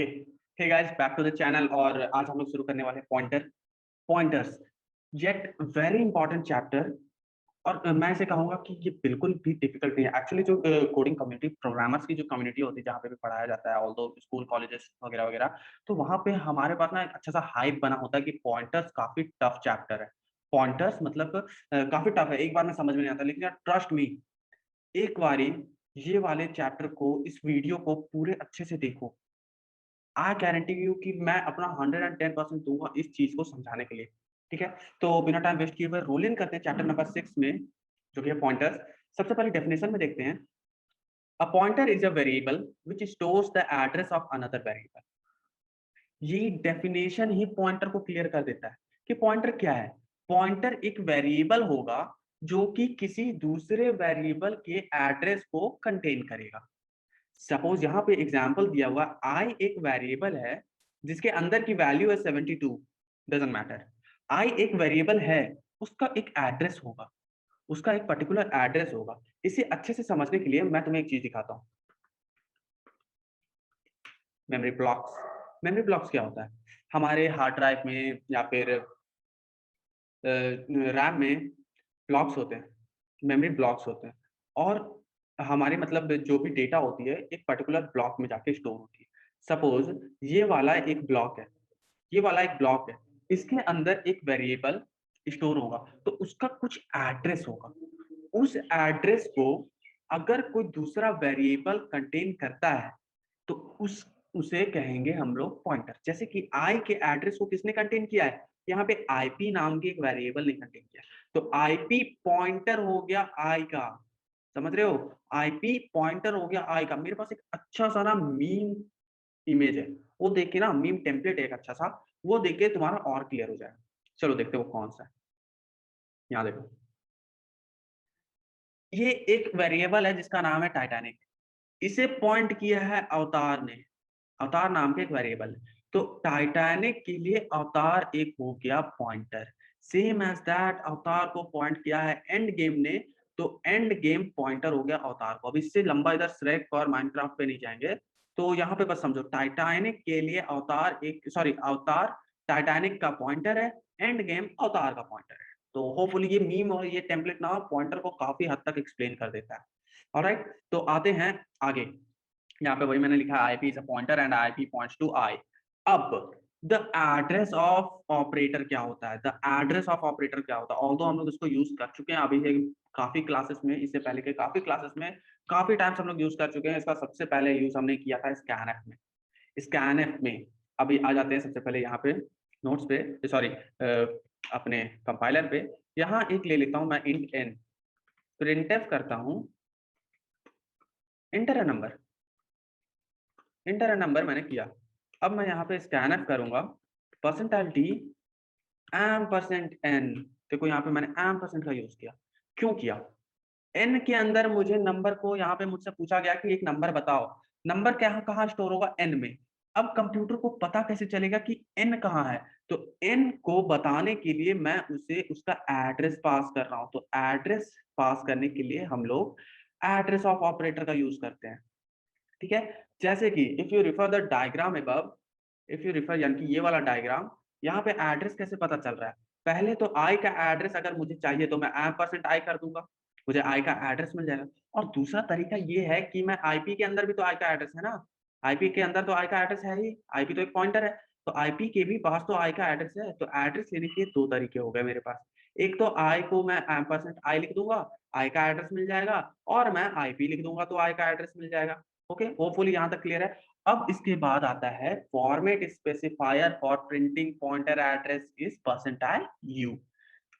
Okay, hey guys, back to the channel. और आज हम लोग शुरू करने वाले हैं pointers, yet very important chapter. और मैं इसे कहूंगा कि ये बिल्कुल भी डिफिकल्ट नहीं है। एक्चुअली जो कोडिंग कम्युनिटी, प्रोग्रामर्स की जो कम्युनिटी होती है जहाँ पे भी पढ़ाया जाता है, ऑल्दो स्कूल कॉलेजेस वगैरह वगैरह, तो वहाँ पे हमारे पास ना एक अच्छा सा हाइप बना होता है कि पॉइंटर्स काफी टफ चैप्टर है। पॉइंटर्स मतलब काफी टफ है, एक बार में समझ में नहीं आता। लेकिन यार ट्रस्ट मी, एक बारी ये वाले चैप्टर को, इस वीडियो को पूरे अच्छे से देखो। आई गारंटी यू कि मैं अपना 110% दूंगा इस चीज को समझाने के लिए। ठीक है, तो बिना टाइम वेस्ट किए हुए रोल इन करते हैं चैप्टर नंबर 6 में, जो कि है पॉइंटर्स। सबसे पहले डेफिनेशन में देखते हैं। A pointer is a variable which stores the address of another variable. ये डेफिनेशन ही पॉइंटर को क्लियर कर देता है कि पॉइंटर क्या है। पॉइंटर एक वेरिएबल होगा जो कि किसी दूसरे वेरिएबल के एड्रेस को कंटेन करेगा। सपोज यहाँ पे एग्जाम्पल दिया हुआ, आई एक वेरिएबल है जिसके अंदर की वैल्यू है 72, डजंट मैटर। आई एक वेरिएबल है, उसका एक एड्रेस होगा, उसका एक पर्टिकुलर एड्रेस होगा। इसे अच्छे से समझने के लिए मैं तुम्हें एक चीज दिखाता हूँ। Memory blocks. मेमोरी ब्लॉक्स क्या होता है? हमारे हार्ड ड्राइव में या फिर रैम में ब्लॉक्स होते हैं, मेमोरी ब्लॉक्स होते हैं। और हमारे मतलब जो भी डेटा होती है एक पर्टिकुलर ब्लॉक में जाके स्टोर होती है। सपोज ये वाला एक ब्लॉक है, ये वाला एक ब्लॉक है, इसके अंदर एक वेरिएबल स्टोर होगा, तो उसका कुछ एड्रेस होगा। उस एड्रेस को अगर कोई दूसरा वेरिएबल कंटेन करता है तो उसे कहेंगे हम लोग पॉइंटर। जैसे कि आई के एड्रेस को किसने कंटेन किया है? यहाँ पे आईपी नाम की एक वेरिएबल ने कंटेन किया, तो आईपी पॉइंटर हो गया आई का। समझ रहे हो? आईपी पॉइंटर हो गया आई का। मेरे पास एक अच्छा सा ना मीम इमेज है, वो देख के ना, मीम टेम्पलेट है एक अच्छा सा, वो देख के तुम्हारा और क्लियर हो जाएगा। चलो देखते हो वो कौन सा है। यहाँ देखो, ये एक वेरिएबल है जिसका नाम है टाइटैनिक। इसे पॉइंट किया है अवतार ने। अवतार नाम के एक वेरिएबल है, तो टाइटैनिक के लिए अवतार एक हो गया पॉइंटर। सेम एज दैट, अवतार को पॉइंट किया है एंड गेम ने, तो एंड गेम पॉइंटर हो गया अवतार को। अब इससे लंबा इधर श्रेक और माइनक्राफ्ट पे नहीं जाएंगे, तो यहाँ पे बस समझो, टाइटैनिक के लिए अवतार एक, सॉरी, अवतार टाइटैनिक का पॉइंटर है, एंड गेम अवतार का पॉइंटर है। तो होपफुली ये मीम और ये टेम्पलेट ना पॉइंटर को काफी हद तक एक्सप्लेन कर देता है। ऑलराइट, तो आते हैं आगे। यहाँ पे वही मैंने लिखा है, IP is a pointer and IP points to i. अब द एड्रेस ऑफ ऑपरेटर क्या होता है? द एड्रेस ऑफ ऑपरेटर क्या होता है? ऑल्दो हम लोग इसको यूज कर चुके हैं अभी काफी क्लासेस में, इससे पहले के काफी क्लासेस में, काफी टाइम्स हम लोग यूज कर चुके हैं। इसका सबसे पहले यूज हमने किया था स्कैनएफ में। स्कैनएफ में अभी आ जाते हैं सबसे पहले यहाँ पे नोट्स पे, सॉरी अपने कंपाइलर पे। यहाँ एक ले लेता हूँ मैं, इंट एन, प्रिंटफ करता हूँ, enter a number. Enter a number मैंने किया। अब मैं यहाँ पे स्कैनअप करूंगा, percentile d m percent n. देखो यहाँ पे मैंने एम परसेंट का यूज किया। क्यों किया? एन के अंदर मुझे नंबर को, यहाँ पे मुझसे पूछा गया कि एक नंबर बताओ। नंबर क्या कहाँ स्टोर होगा? एन में। अब कंप्यूटर को पता कैसे चलेगा कि एन कहाँ है? तो एन को बताने के लिए मैं उसे उसका एड्रेस पास कर रहा हूँ। तो एड्रेस पास करने के लिए हम लोग एड्रेस ऑफ ऑपरेटर का यूज करते हैं। ठीक है, जैसे कि if you refer the diagram above, if you refer यानी कि ये वाला डायग्राम, यहाँ पे एड्रेस कैसे पता चल रहा है? पहले तो आई का एड्रेस अगर मुझे चाहिए तो मैं एम परसेंट आई कर दूंगा, मुझे आई का एड्रेस मिल जाएगा। और दूसरा तरीका ये है कि मैं आईपी के अंदर भी तो आई का एड्रेस है ना, आईपी के अंदर तो आई का एड्रेस है ही, आईपी तो एक पॉइंटर है, तो आईपी के भी पास तो आई का एड्रेस है। तो एड्रेस लेने के दो तरीके हो गए मेरे पास। एक तो आई को मैं एम परसेंट आई लिख दूंगा, आई का एड्रेस मिल जाएगा, और मैं आईपी लिख दूंगा तो आई का एड्रेस मिल जाएगा। ओके, होपफुली यहाँ तक क्लियर है। अब इसके बाद आता है format specifier for printing pointer address is percentile you.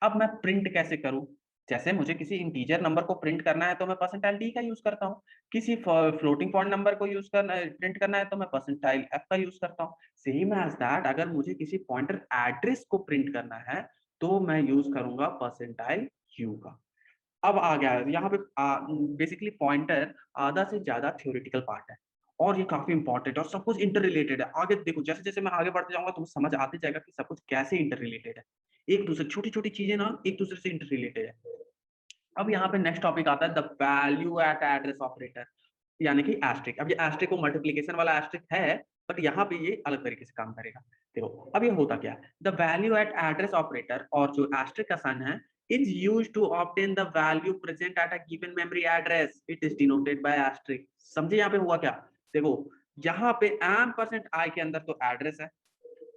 अब मैं प्रिंट कैसे करूं? जैसे मुझे किसी इंटीजर नंबर को प्रिंट करना है तो मैं परसेंटाइल डी का यूज करता हूँ। किसी फ्लोटिंग पॉइंट नंबर को यूज करना है, प्रिंट करना है, तो मैं परसेंटाइल एफ का यूज करता हूँ। सेम एज दैट, अगर मुझे किसी पॉइंटर एड्रेस को प्रिंट करना है तो मैं यूज करूंगा परसेंटाइल यू का। अब आ गया है यहाँ पे बेसिकली पॉइंटर आधा से ज्यादा थ्योरेटिकल पार्ट है, और ये काफी इंपॉर्टेंट और सब कुछ इंटर रिलेटेड है। आगे देखो, जैसे जैसे मैं आगे बढ़ते जाऊंगा तो समझ आते जाएगा कि सब कुछ कैसे इंटर रिलेटेड है। एक दूसरे छोटी छोटी चीजें ना एक दूसरे से इंटर रिलेटेड है। अब यहाँ पे नेक्स्ट टॉपिक आता है the value eight address operator, यानी कि एस्ट्रिक। अब ये एस्ट्रिक को मल्टीप्लिकेशन वाला एस्ट्रिक है, बट यहाँ पे ये अलग तरीके से काम करेगा। देखो अब ये होता क्या है, the value eight address operator और जो एस्टेरिक का साइन है is used to obtain the value present at a given memory address. It is denoted by asterisk. समझे यहाँ पे हुआ क्या? देखो यहाँ पे %i के अंदर तो एड्रेस है,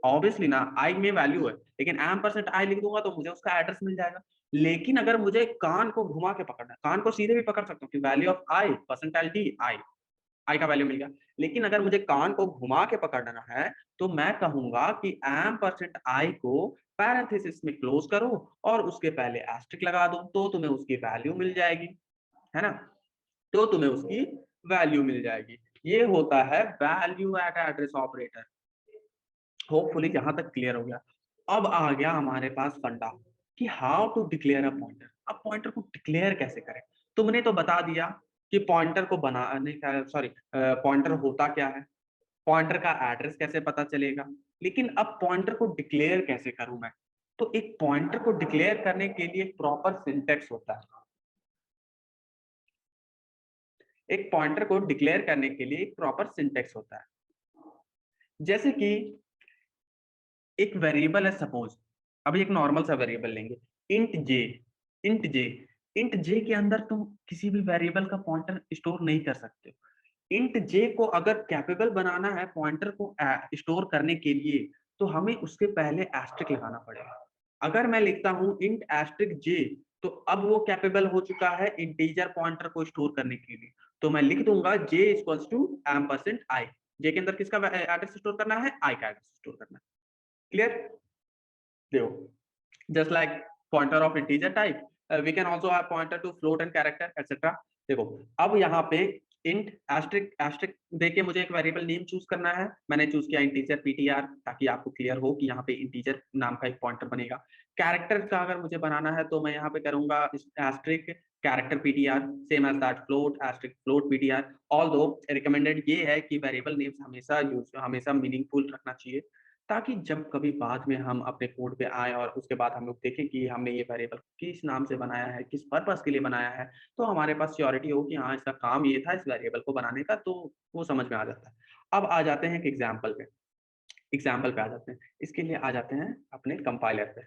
ऑब्वियसली ना आई में वैल्यू है, लेकिन %i लिख दूंगा तो मुझे उसका एड्रेस मिल जाएगा। लेकिन अगर मुझे कान को घुमा के पकड़ना है, कान को सीधे भी पकड़ सकता हूँ कि value of I percentile D I का वैल्यू मिल गया। लेकिन अगर मुझे कान को घुमा के पकड़ना है तो मैं कहूंगा कि %i को पैरेंथेसिस में क्लोज करो और उसके पहले एस्टेरिक लगा दो तो तुम्हें उसकी वैल्यू मिल जाएगी, है ना? तो तुम्हें उसकी वैल्यू मिल जाएगी। ये होता है value eight address operator. Hopefully यहां तक क्लियर हो गया। अब आ गया हमारे पास फंडा कि how to declare a pointer. अब पॉइंटर को डिक्लेयर कैसे करें? तुमने तो बता दिया कि पॉइंटर को बनाने का, सॉरी, पॉइंटर होता क्या है, पॉइंटर का एड्रेस कैसे पता चलेगा, लेकिन अब पॉइंटर को डिक्लेयर कैसे करूं मैं? तो एक पॉइंटर को डिक्लेयर करने के लिए एक प्रॉपर सिंटेक्स होता है। एक पॉइंटर को डिक्लेयर करने के लिए एक प्रॉपर सिंटेक्स होता है। जैसे कि एक वेरिएबल है, सपोज अभी एक नॉर्मल सा वेरिएबल लेंगे, इंट जे। इंट जे इंट जे के अंदर तुम किसी भी वेरिएबल का पॉइंटर स्टोर नहीं कर सकते हो। इंट जे को अगर कैपेबल बनाना है पॉइंटर को स्टोर करने के लिए तो हमें उसके पहले एस्ट्रिक लगाना पड़ेगा। अगर मैं लिखता हूं इंट एस्ट्रिक जे तो अब वो कैपेबल हो चुका है इंटीजर पॉइंटर को स्टोर करने के लिए। तो मैं लिख दूंगा जे इक्वल्स टू %i। जे के अंदर किसका एड्रेस स्टोर करना है? आई का एड्रेस स्टोर करना है। क्लियर? देखो just like pointer of integer type, we can also have pointer to float and character etc. देखो अब यहाँ पे int asterisk देके मुझे एक वेरिएबल नेम चूज करना है। मैंने चूज किया इंटीजर ptr ताकि आपको क्लियर हो कि यहाँ पे इंटीजर नाम का एक पॉइंटर बनेगा। कैरेक्टर का अगर मुझे बनाना है तो मैं यहाँ पे करूंगा asterisk character ptr same as that float asterisk float ptr। Although recommended ये है कि वेरिएबल नेम्स हमेशा मीनिंगफुल रखना चाहिए ताकि जब कभी बाद में हम अपने कोड पे आए और उसके बाद हम लोग देखें कि हमने ये वेरिएबल किस नाम से बनाया है, किस पर्पस के लिए बनाया है, तो हमारे पास श्योरिटी हो कि हाँ इसका काम ये था इस वेरिएबल को बनाने का, तो वो समझ में आ जाता है। अब आ जाते हैं एक एग्जाम्पल पे आ जाते हैं। इसके लिए आ जाते हैं अपने कंपाइलर पे।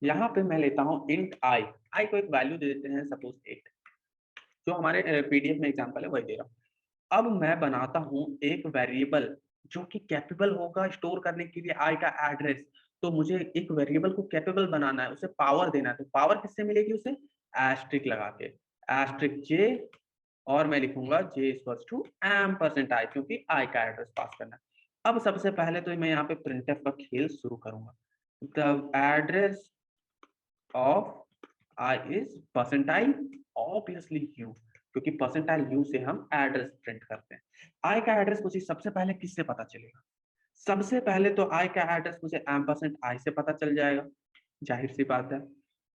यहाँ पे मैं लेता हूँ इंट आई को एक वैल्यू दे देते हैं सपोज 8, जो हमारे पीडीएफ में एग्जाम्पल है वही दे रहा हूँ। अब मैं बनाता हूं एक वेरिएबल जो कि कैपेबल होगा स्टोर करने के लिए आई का एड्रेस। तो मुझे एक वेरिएबल को कैपेबल बनाना है, उसे पावर देना है। तो पावर किससे मिलेगी? उसे एस्ट्रिक लगा के, एस्ट्रिक जे, और मैं लिखूंगा जे इक्वल्स टू %i क्योंकि आई का एड्रेस पास करना है। अब सबसे पहले तो मैं यहाँ पे प्रिंटफ का खेल शुरू करूंगा। The address of I is %i, obviously you, क्योंकि परसेंटाइल यू से हम एड्रेस प्रिंट करते हैं। आई का एड्रेस मुझे सबसे पहले किससे पता चलेगा? सबसे पहले तो आई का एड्रेस मुझे %i से पता चल जाएगा, जाहिर सी बात है।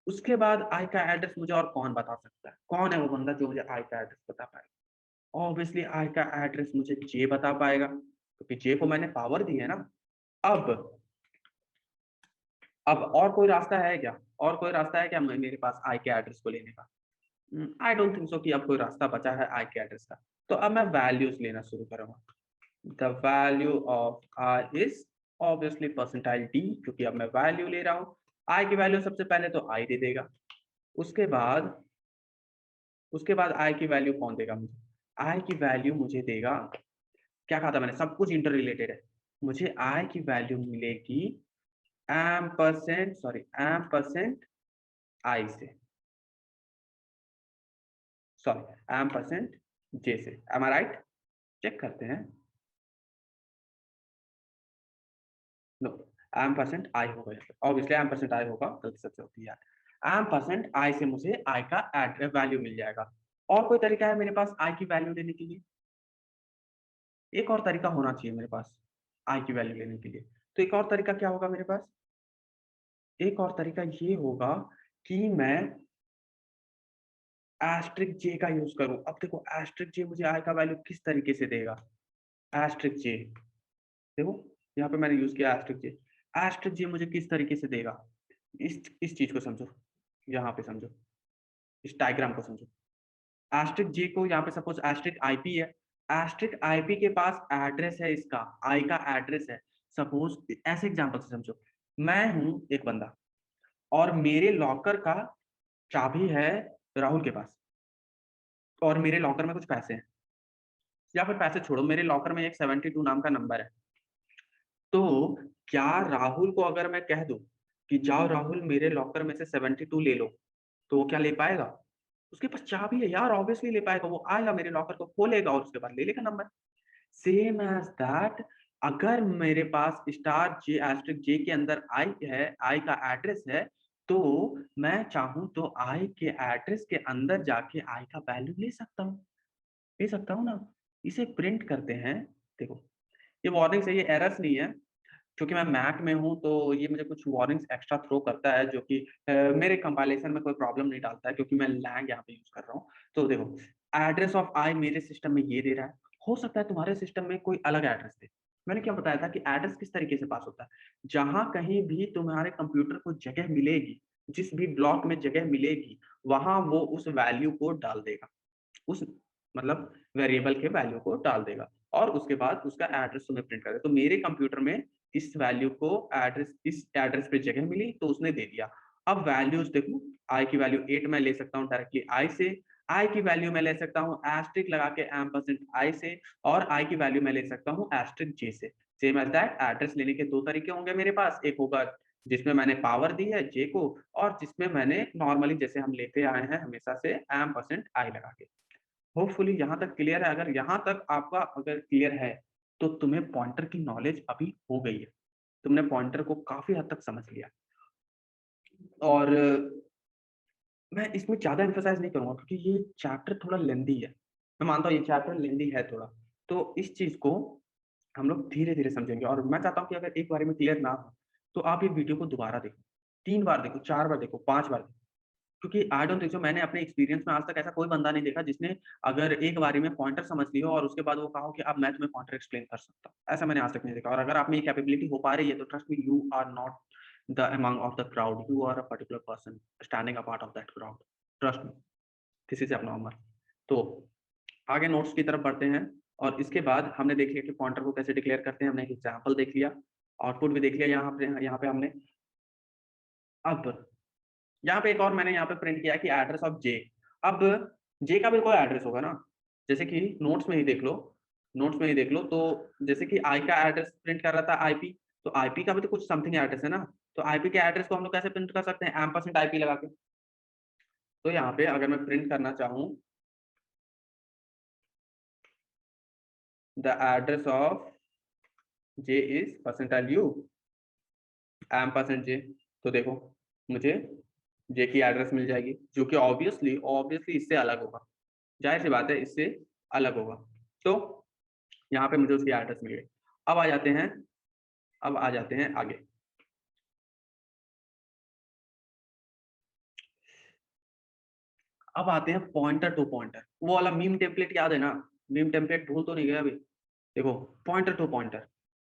उसके बाद आई का एड्रेस मुझे और कौन बता सकता है? कौन है वो बंदा जो मुझे आई का एड्रेस बता पाएगा? ऑब्वियसली आई का एड्रेस मुझे जे बता पाएगा, क्योंकि जे को मैंने पावर दी है ना। अब अब और कोई रास्ता है क्या? और कोई रास्ता है क्या मेरे पास आई के एड्रेस को लेने का? आई डोंट थिंक सो कि अब कोई रास्ता बचा है आई के एड्रेस का। तो अब मैं वैल्यूज लेना शुरू करूंगा। The value of I is obviously percentile D, क्योंकि अब मैं वैल्यू ले रहा हूँ। आई की वैल्यू सबसे पहले तो आई दे देगा। उसके बाद आई की वैल्यू कौन देगा मुझे? आई की वैल्यू मुझे देगा, क्या कहा था मैंने, सब कुछ इंटर रिलेटेड है। मुझे आई की वैल्यू मिलेगी एम परसेंट आई से, सॉरी एम% जे से। एम आई राइट? चेक करते हैं। नो, %i होगा यहाँ पे, ऑब्वियसली %i होगा, गलती सबसे होती है यार। %i से मुझे i का वैल्यू मिल जाएगा। और कोई तरीका है मेरे पास i की वैल्यू लेने के लिए? एक और तरीका होना चाहिए मेरे पास i की वैल्यू लेने के लिए। तो एक और तरीका क्या होगा मेरे पास? एक और तरीका ये होगा कि मैं एस्ट्रिक जे का यूज करूं। अब देखो एस्ट्रिक जे मुझे i का वैल्यू किस तरीके से देगा? एस्ट्रिक जे, देखो यहाँ पे मैंने यूज किया एस्ट्रिक जे। एस्ट्रिक जे मुझे किस तरीके से देगा? इस चीज को समझो, यहाँ पे समझो, इस डायग्राम को समझो। एस्ट्रिक जे को यहाँ पे सपोज एस्ट्रिक आईपी है, एस्ट्रिक आईपी के पास एड्रेस है, इसका आई का एड्रेस है। सपोज ऐसे एग्जांपल से समझो, मैं हूं एक बंदा और मेरे लॉकर का चाबी है राहुल के पास, और मेरे लॉकर में कुछ पैसे हैं, या फिर पैसे छोड़ो, मेरे लॉकर में एक 72 नाम का नंबर है। तो क्या राहुल को अगर मैं कह दूं कि जाओ राहुल मेरे लॉकर में से 72 ले लो, तो वो क्या ले पाएगा? उसके पास चाबी है यार, ऑब्वियसली ले पाएगा। वो आएगा मेरे लॉकर को खोलेगा और उसके बाद ले लेगा नंबर। सेम एज दैट, अगर मेरे पास स्टार जे एस्ट्रिक जे के अंदर आई है, आई का एड्रेस है, तो मैं चाहूं तो आई के एड्रेस के अंदर जाके आई का वैल्यू ले सकता हूँ ना। इसे प्रिंट करते हैं। देखो, ये वार्निंग्स है, ये एरर्स नहीं है, क्योंकि मैं मैक में हूँ तो ये मुझे कुछ वार्निंग्स एक्स्ट्रा थ्रो करता है, जो कि मेरे कंपाइलेशन में कोई प्रॉब्लम नहीं डालता है, क्योंकि मैं लैंग यहाँ पे यूज कर रहा हूँ। तो देखो, एड्रेस ऑफ आई मेरे सिस्टम में ये दे रहा है, हो सकता है तुम्हारे सिस्टम में कोई अलग एड्रेस दे। मैंने क्या बताया था कि एड्रेस किस तरीके से पास होता है? जहां कहीं भी तुम्हारे कंप्यूटर को जगह मिलेगी, जिस भी ब्लॉक में जगह मिलेगी, वहां वो उस वैल्यू को डाल देगा, उस मतलब वेरिएबल के वैल्यू को डाल देगा, और उसके बाद उसका एड्रेस तुम्हें प्रिंट कर देगा। तो मेरे कंप्यूटर में इस वैल्यू को एड्रेस, इस एड्रेस पे जगह मिली तो उसने दे दिया। अब वैल्यूज देखो, आई की वैल्यू 8 मैं ले सकता हूँ डायरेक्टली आई से, आई की वैल्यू मैं ले सकता हूँ एस्ट्रिक लगा के एम्परसेंड आई से, और आई की वैल्यू मैं ले सकता हूँ एस्ट्रिक जे से। सेम एज दैट, एड्रेस लेने के दो तरीके होंगे मेरे पास, एक होगा जिसमें मैंने पावर दी है जे को, और जिसमें मैंने नॉर्मली जैसे हम लेते आए हैं हमेशा से एम्परसेंड आई लगा के। होपफुली यहाँ तक क्लियर है। अगर यहाँ तक आपका अगर क्लियर है, तो तुम्हें पॉइंटर की नॉलेज अभी हो गई है, तुमने पॉइंटर को काफी हद तक समझ लिया। और मैं इसमें ज्यादा एम्फेसाइज नहीं करूंगा, क्योंकि ये चैप्टर थोड़ा लेंदी है। मैं मानता हूँ ये चैप्टर लेंदी है थोड़ा, तो इस चीज को हम लोग धीरे धीरे समझेंगे। और मैं चाहता हूँ कि अगर एक बार में क्लियर ना हो, तो आप ये वीडियो को दोबारा देखो, 3 बार देखो, 4 बार देखो, 5 बार देखो। क्योंकि आई डोंट थिंक सो, मैंने अपने एक्सपीरियंस में आज तक ऐसा कोई बंदा नहीं देखा जिसने अगर एक बारी में पॉइंटर समझ लिया और उसके बाद वो कहा हो कि अब मैं तुम्हें पॉइंटर एक्सप्लेन कर सकता हूँ। ऐसा मैंने आज तक नहीं देखा। और अगर आप में ये कैपेबिलिटी हो पा रही है, तो trust me, you are not the among of the crowd, you are a particular person standing a part of that crowd. Trust me, this is abnormal. तो आगे नोट्स की तरफ बढ़ते हैं। और इसके बाद हमने देख लिया कि पॉइंटर को कैसे डिक्लेयर करते हैं, हमने एक एग्जाम्पल देख लिया, आउटपुट भी देख लिया। यहाँ पे हमने अब यहाँ पे एक और मैंने यहाँ पे प्रिंट किया कि एड्रेस ऑफ जे। अब जे का भी कोई एड्रेस होगा ना, जैसे कि नोट्स में ही देख लो, नोट्स में ही देख लो। तो जैसे कि आई का एड्रेस प्रिंट कर रहा था आईपी, तो आईपी का भी तो कुछ समथिंग एड्रेस है ना। तो आईपी के एड्रेस को हम लोग कैसे प्रिंट कर सकते हैं? एम्परसेंड आईपी लगा के। तो यहाँ पे अगर मैं प्रिंट करना चाहूँ the address of j is percentile u ampersand j, तो देखो मुझे जे की एड्रेस मिल जाएगी, जो कि ऑब्वियसली ऑब्वियसली इससे अलग होगा, जाहिर सी बात है इससे अलग होगा। तो यहाँ पे मुझे उसकी एड्रेस मिल गई। अब आ जाते हैं, अब आ जाते हैं आगे। अब आते हैं पॉइंटर टू पॉइंटर। वो वाला मीम टेम्पलेट याद है ना? मीम टेम्पलेट भूल तो नहीं गया अभी? देखो, पॉइंटर टू पॉइंटर,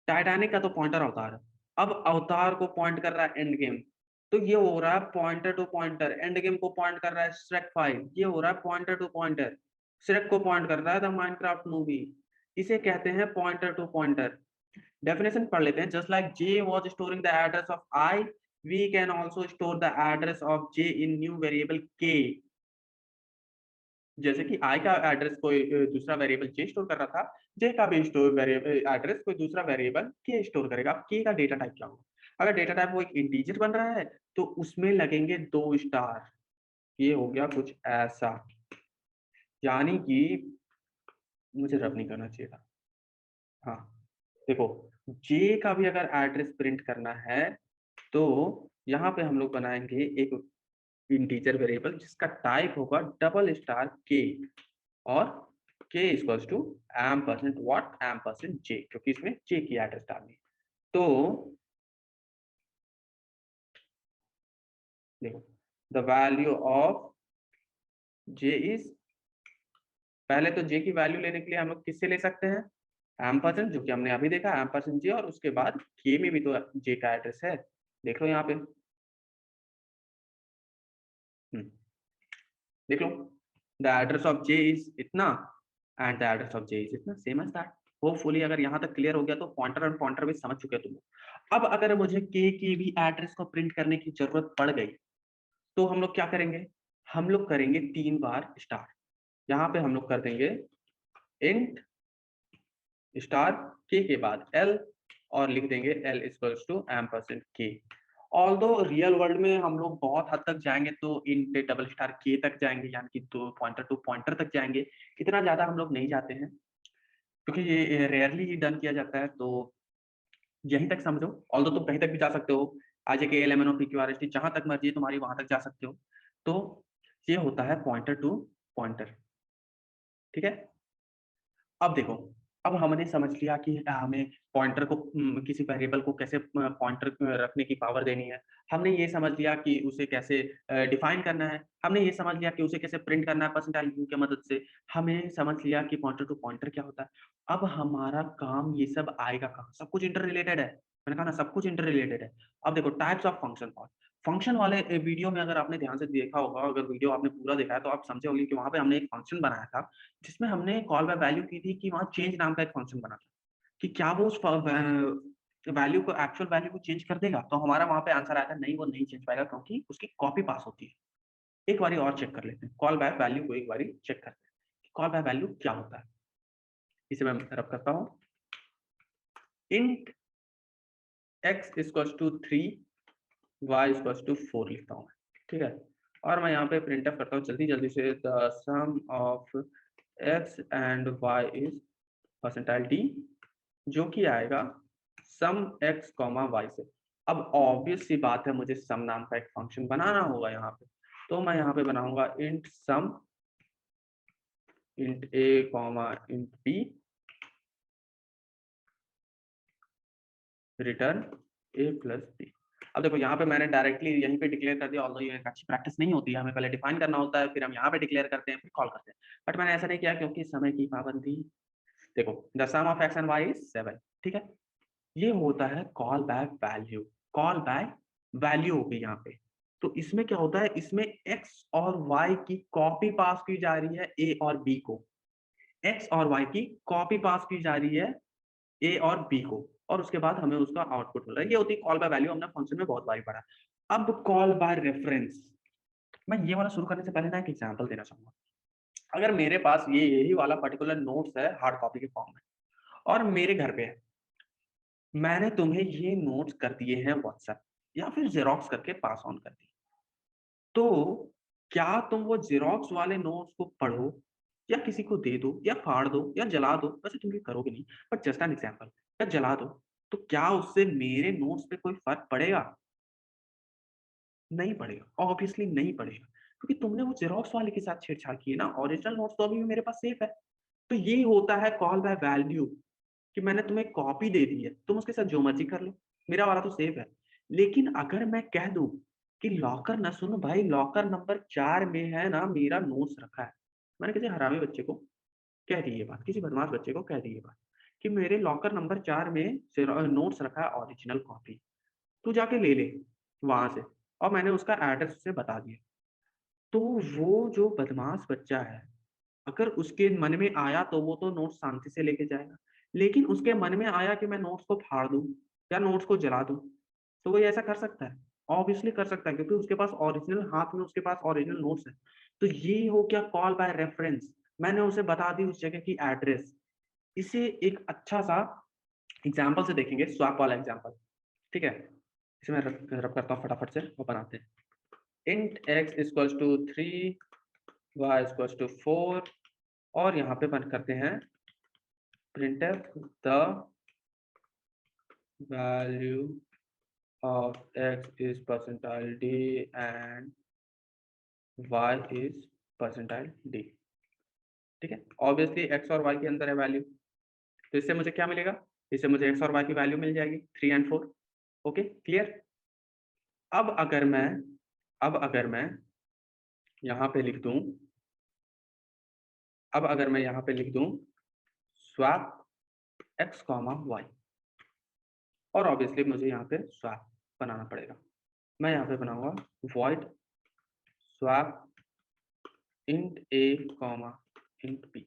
टाइटैनिक का तो पॉइंटर अवतार है, अब अवतार को पॉइंट कर रहा है एंड गेम, तो ये हो रहा है pointer to pointer. End game को पॉइंट कर रहा है श्रेक 5, ये हो रहा है पॉइंटर टू पॉइंटर। श्रेक को पॉइंट कर रहा है द माइनक्राफ्ट मूवी। इसे कहते हैं पॉइंटर टू पॉइंटर। डेफिनेशन पढ़ लेते हैं। Just like j was storing the address of i, we can also store the address of j in new variable k. जैसे कि आई का एड्रेस कोई दूसरा वेरिएबल जे स्टोर कर रहा था, जे का भी स्टोर वेरिएबल एड्रेस कोई दूसरा वेरिएबल के स्टोर करेगा। अब के का डेटा टाइप क्या होगा? अगर डेटा टाइप वो एक इंटीजर बन रहा है, तो उसमें लगेंगे 2 स्टार। ये हो गया कुछ ऐसा, यानी कि मुझे रब नहीं करना चाहिए था। हाँ, देखो, जे का भी अगर एड्रेस प्रिंट करना है, तो यहाँ पे हम लोग बनाएंगे एक इंटीजर वेरिएबल जिसका टाइप होगा डबल स्टार के, और k equals to m percent what, m percent j, क्योंकि इसमें जे की एड्रेस डालनी है। तो देखो, the value of j is, पहले तो जे की वैल्यू लेने के लिए हम लोग किससे ले सकते हैं? एम परसेंट, जो कि हमने अभी देखा, एम परसेंट जे, और उसके बाद के में भी तो जे का एड्रेस है, देख लो यहाँ पे। देख लो, the address of j is इतना and the address of j is इतना, सेम एज दैट। होपफुली अगर यहाँ तक क्लियर हो गया तो पॉइंटर और पॉइंटर भी समझ चुके तुम लोग। अब अगर मुझे के भी एड्रेस को प्रिंट करने की जरूरत पड़ गई तो हम लोग क्या करेंगे, हम लोग करेंगे 3 बार स्टार। यहाँ पे हम लोग कर देंगे इंट स्टार के बाद एल और लिख देंगे एल इक्वल्स टू एम्परसेंड के। ऑल्दो रियल वर्ल्ड में हम लोग बहुत हद तक जाएंगे तो इंट डबल स्टार के तक जाएंगे, यानी कि दो पॉइंटर टू पॉइंटर तक जाएंगे। इतना ज्यादा हम लोग नहीं जाते हैं क्योंकि ये रेयरली ही डन किया जाता है, तो यहीं तक समझो। ऑल्दो तुम कहीं तक भी जा सकते हो, आज के L M N O P Q R S T जहां तक मर्जी तुम्हारी वहां तक जा सकते हो। तो ये होता है पॉइंटर टू पॉइंटर, ठीक है। अब देखो, अब हमने समझ लिया कि हमें पॉइंटर को किसी वेरिएबल को कैसे पॉइंटर रखने की पावर देनी है। हमने ये समझ लिया कि उसे कैसे डिफाइन करना है। हमने ये समझ लिया कि उसे कैसे प्रिंट करना है परसेंटाइल यू की मदद से। हमें समझ लिया कि पॉइंटर टू पॉइंटर क्या होता है। अब हमारा काम ये सब आएगा कहाँ, सब कुछ इंटर रिलेटेड है। मैंने कहा ना सब कुछ इंटर रिलेटेड है। अब देखो types of function call. Function वाले वीडियो में अगर आपने ध्यान से देखा होगा, अगर वीडियो आपने पूरा देखा है तो आप समझे होंगे कि वहां पे हमने एक फंक्शन बनाया था जिसमें हमने कॉल बाय वैल्यू की थी कि वहाँ चेंज नाम का एक फंक्शन बना था कि क्या वो उस वैल्यू को एक्चुअल वैल्यू को चेंज कर देगा। तो हमारा वहां पे आंसर आया था नहीं, वो नहीं चेंज पाएगा क्योंकि उसकी कॉपी पास होती है। एक बारी और चेक कर लेते हैं, कॉल बाय वैल्यू को एक बारी चेक करते हैं, कॉल बाय वैल्यू क्या होता है। इसे मैं रब करता हूँ, int x equals to 3 y equals to 4 लिखता हूँ, ठीक है। और मैं यहाँ पे प्रिंट अप करता हूँ जल्दी जल्दी से, the sum of x and y is percentile d, जो कि आएगा सम x कॉमा वाई से। अब ऑब्वियस सी बात है, मुझे सम नाम का एक फंक्शन बनाना होगा यहाँ पे, तो मैं यहाँ पे बनाऊंगा int sum int a comma int b return a plus b। अब देखो यहाँ पे मैंने डायरेक्टली यहीं पे डिक्लेयर कर दिया, ऑल्दो ये एक अच्छी प्रैक्टिस नहीं होती है, हमें पहले डिफाइन करना होता है, फिर हम यहाँ पे डिक्लेयर करते हैं, फिर कॉल करते हैं। बट मैंने ऐसा नहीं किया क्योंकि समय की पाबंदी। देखो the sum of x and y is 7, ठीक है। ये होता है call back value. Call back value होगी यहाँ पे। तो इसमें क्या होता है, इसमें x और y की कॉपी पास की जा रही है a और b को। x और y की कॉपी पास की जा रही है a और b को, और उसके बाद हमें उसका आउटपुट मिल रहा है। ये होती है कॉल बाय वैल्यू, हमने फंक्शन में बहुत बार पढ़ा। अब कॉल बाय रेफरेंस, मैं ये वाला शुरू करने से पहले ना एक एग्जांपल देना चाहूंगा। अगर मेरे पास ये यही वाला पर्टिकुलर नोट्स है हार्ड कॉपी के फॉर्म में और मेरे घर पे है, मैंने तुम्हें ये नोट्स कर दिए हैं व्हाट्सएप या फिर जेरोक्स करके पास ऑन कर दिए, तो क्या तुम वो जेरोक्स वाले नोट्स को पढ़ो या किसी को दे दो या फाड़ दो या जला दो, वैसे तुम ये करोगे नहीं, बट जस्ट एन एग्जांपल, या जला दो, तो क्या उससे मेरे नोट्स पे कोई फर्क पड़ेगा? नहीं पड़ेगा, ऑब्वियसली नहीं पड़ेगा, क्योंकि तुमने वो जेरोक्स वाले के साथ छेड़छाड़ की है ना। ओरिजिनल नोट्स तो अभी भी मेरे पास सेफ है। तो ये होता है कॉल बाय वैल्यू, कि मैंने तुम्हें कॉपी दे दी है, तुम उसके साथ जो मर्जी कर लो, मेरा वाला तो सेफ है। लेकिन अगर मैं कह दूं कि लॉकर ना, सुनो भाई, लॉकर नंबर 4 में है ना मेरा नोट्स रखा है, मैंने किसी हरामी बच्चे को कह दी ये बात, किसी बदमाश बच्चे को कह दी ये बात कि मेरे लॉकर नंबर 4 में नोट्स रखा है ओरिजिनल कॉपी, तू जाके ले ले वहां से, और मैंने उसका एड्रेस उसे बता दिया, तो वो जो बदमाश बच्चा है, अगर उसके मन में आया तो वो तो नोट्स शांति से लेके जाएगा। लेकिन उसके मन में आया कि मैं नोट्स को फाड़ दूं या नोट्स को जला दूं, तो वो ऐसा कर सकता है, ऑब्वियसली कर सकता है, क्योंकि उसके पास ओरिजिनल, हाथ में उसके पास ओरिजिनल नोट्स है। तो ये हो क्या, कॉल बाय रेफरेंस। मैंने उसे बता दी उस जगह की एड्रेस। इसे एक अच्छा सा एग्जाम्पल से देखेंगे, स्वैप वाला एग्जाम्पल, ठीक है। इसे मैं रब करता हूँ फटाफट से, वो बनाते हैं। Int x equals to 3 y equals to 4, और यहाँ पे बंद करते हैं printf the value of x is percentile d and y is percentile d, ठीक है। ऑब्वियसली x और y के अंदर है वैल्यू, तो इससे मुझे क्या मिलेगा, इससे मुझे x और y की वैल्यू मिल जाएगी 3 एंड 4। Okay clear. अब अगर मैं यहाँ पे लिख दूं, अब अगर मैं यहाँ पे लिख दूं swap x कॉमा y, और ऑब्वियसली मुझे यहाँ पे स्वैप बनाना पड़ेगा। मैं यहाँ पे बनाऊंगा void swap इंट ए कॉमा इंट बी,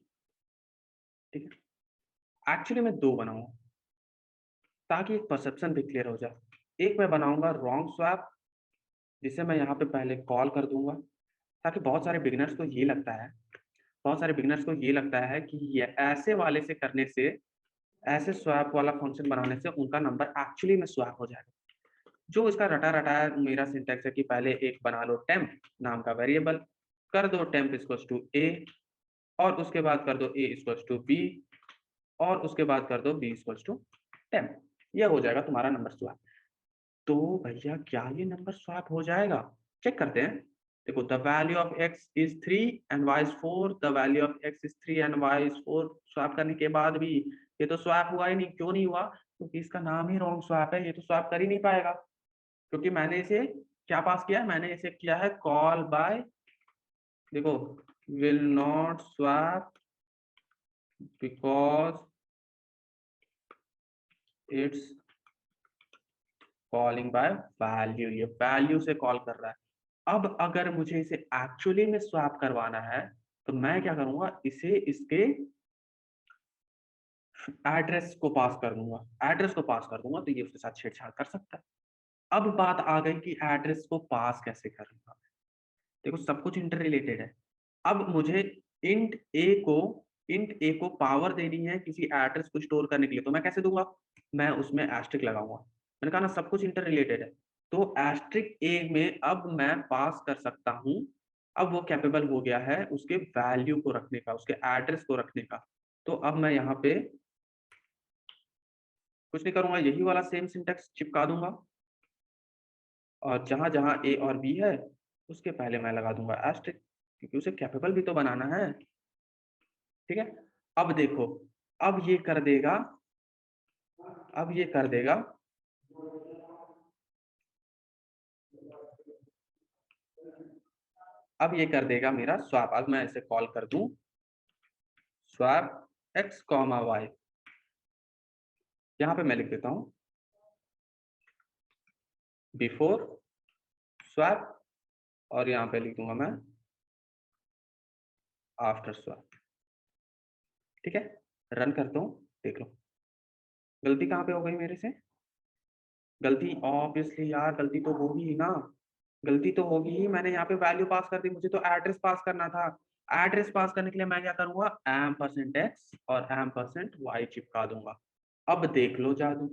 ठीक है। एक्चुअली मैं 2 बनाऊंगा ताकि एक परसेप्शन भी क्लियर हो जाए। एक मैं बनाऊंगा रॉन्ग स्वैप, जिसे मैं यहाँ पे पहले कॉल कर दूंगा, ताकि बहुत सारे बिगिनर्स को ये लगता है, बहुत सारे बिगिनर्स को ये लगता है कि ये ऐसे वाले से करने से, ऐसे स्वैप वाला फंक्शन बनाने से उनका नंबर एक्चुअली में स्वैप हो जाएगा। जो इसका रटा-रटाया मेरा सिंटैक्स है कि पहले एक बना लो टेम्प नाम का वेरिएबल, कर दो टेम्प इक्वल्स टू ए, और उसके बाद कर दो ए इक्वल्स टू बी, और उसके बाद कर दो बी इक्वल्स टू टेम्प। ये हो जाएगा तुम्हारा नंबर स्वैप। तो भैया क्या ये नंबर स्वैप हो जाएगा? चेक करते हैं। देखो, the value of x is 3 and y is 4, the value of x is 3 and y is 4। Swap करने के बाद भी ये तो स्वैप हुआ ही नहीं। क्यों नहीं हुआ? क्योंकि इसका नाम ही रॉन्ग स्वैप है, ये तो स्वैप कर ही नहीं पाएगा। क्योंकि मैंने इसे क्या पास किया है? मैंने इसे किया है कॉल बाय, देखो, will not swap because it's calling by value. ये वैल्यू से कॉल कर रहा है। अब अगर मुझे इसे एक्चुअली में स्वैप करवाना है, तो मैं क्या करूंगा? इसे इसके एड्रेस को पास कर दूंगा। एड्रेस को पास कर दूंगा तो ये उसके साथ छेड़छाड़ कर सकता है। अब बात आ गई कि एड्रेस को पास कैसे करूंगा। देखो, सब कुछ इंटर रिलेटेड है। अब मुझे इंट ए को पावर देनी है किसी एड्रेस को स्टोर करने के लिए, तो मैं कैसे दूंगा? मैं उसमें एस्ट्रिक लगाऊंगा। मैंने कहा ना, सब कुछ इंटर रिलेटेड है। तो एस्ट्रिक ए में अब मैं पास कर सकता हूं, अब वो कैपेबल हो गया है उसके वैल्यू को रखने का, उसके एड्रेस को रखने का। तो अब मैं यहाँ पे कुछ नहीं करूंगा, यही वाला सेम सिंटेक्स चिपका दूंगा, और जहां जहां ए और बी है उसके पहले मैं लगा दूंगा एस्ट्रिक, क्योंकि उसे कैपेबल भी तो बनाना है। ठीक है। अब देखो, अब ये कर देगा, अब ये कर देगा, अब ये कर देगा मेरा स्वैप। अब मैं इसे कॉल कर दूं स्वैप एक्स कॉमा वाई। यहां पे मैं लिख देता हूं बिफोर स्वैप, और यहां पे लिख दूंगा मैं आफ्टर स्वैप। ठीक है। रन करता हूं, देख लो गलती कहां पे हो गई मेरे से। गलती ऑब्वियसली यार, गलती तो होगी ही ना, गलती तो होगी ही। मैंने यहाँ पे वैल्यू पास कर दी, मुझे तो एड्रेस पास करना था। एड्रेस पास करने के लिए मैं क्या करूंगा? %x और %y चिपका दूंगा। अब देख लो जादू,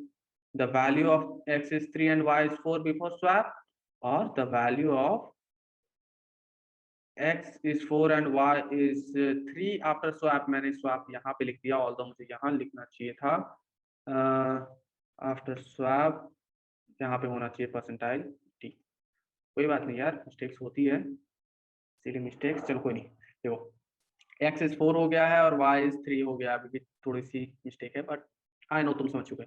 the value of x is 3 and y is 4 before swap, और the value of x is 4 and y is 3 after swap. मैंने स्वैप यहाँ पे लिख दिया, ऑल्दो मुझे यहाँ लिखना चाहिए था आफ्टर स्वैप, यहाँ पे होना चाहिए परसेंटाइल t। कोई बात नहीं यार, मिस्टेक्स होती है, सिली मिस्टेक्स, चलो कोई नहीं। देखो, x इज 4 हो गया है और y इज 3 हो गया, अभी भी थोड़ी सी मिस्टेक है, बट आई नो तुम समझ चुके।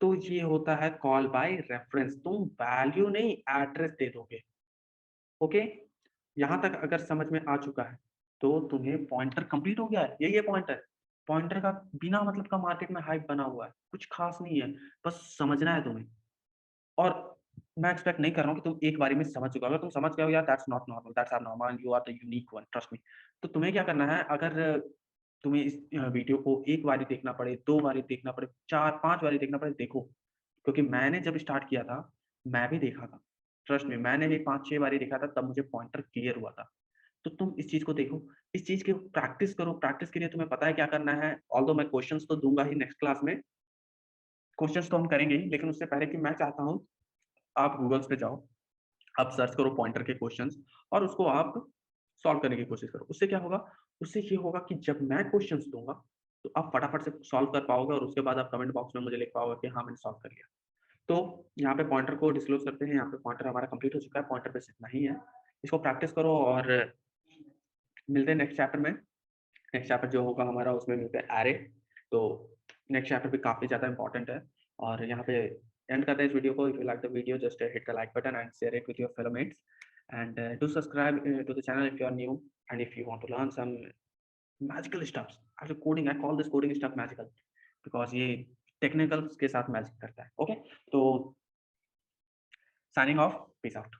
तो ये होता है कॉल बाय रेफरेंस। तुम वैल्यू नहीं, एड्रेस दे दोगे। ओके, यहाँ तक अगर समझ में आ चुका है तो तुम्हें पॉइंटर कंप्लीट हो गया है। यही है पॉइंटर। पॉइंटर का बिना मतलब का मार्केट में हाइप बना हुआ है, कुछ खास नहीं है, बस समझना है तुम्हें। और मैं एक्सपेक्ट नहीं कर रहा हूँ कि तुम एक बारी में समझ चुके हो। अगर तुम समझ गए हो यार, that's not normal, that's abnormal, you are the unique one, trust me. तो तुम्हें क्या करना है? अगर तुम्हें इस वीडियो को एक बारी देखना पड़े, 2 बारी देखना पड़े, 4-5 बारी देखना पड़े, देखो। क्योंकि मैंने जब स्टार्ट किया था, मैं भी देखा था। ट्रस्ट मी, मैंने भी 5-6 बारी देखा था, तब मुझे पॉइंटर क्लियर हुआ था। तो तुम इस चीज़ को देखो, इस चीज़ की प्रैक्टिस करो। प्रैक्टिस के लिए तुम्हें पता है क्या करना है। ऑल्दो मैं क्वेश्चंस तो दूँगा ही नेक्स्ट क्लास में, क्वेश्चंस तो हम करेंगे ही, लेकिन उससे पहले कि मैं चाहता हूँ आप गूगल्स पे जाओ, आप सर्च करो पॉइंटर के क्वेश्चंस, और उसको आप सॉल्व करने की कोशिश करो। उससे क्या होगा? उससे ये होगा कि जब मैं क्वेश्चंस दूँगा, तो आप फटाफट से सॉल्व कर पाओगे, और उसके बाद आप कमेंट बॉक्स में मुझे लिख पाओगे कि हाँ, मैंने सॉल्व कर लिया। तो यहाँ पे पॉइंटर को डिस्क्लोज़ करते हैं। यहाँ पे पॉइंटर हमारा कंप्लीट हो चुका है। पॉइंटर बस इतना ही है। इसको प्रैक्टिस करो, और मिलते हैं नेक्स्ट चैप्टर में। नेक्स्ट चैप्टर जो होगा हमारा, उसमें मिलते हैं एरे। तो नेक्स्ट चैप्टर भी काफ़ी ज़्यादा इंपॉर्टेंट है। और यहाँ पे एंड करते हैं इस वीडियो को। If you like the video, just hit the like button and share it with your fellow mates, and do subscribe to the channel if you are new, and if you want to learn some magical stuff after coding. I call this coding stuff magical because ये technicals के साथ magic करता है। Okay, तो signing off, peace out.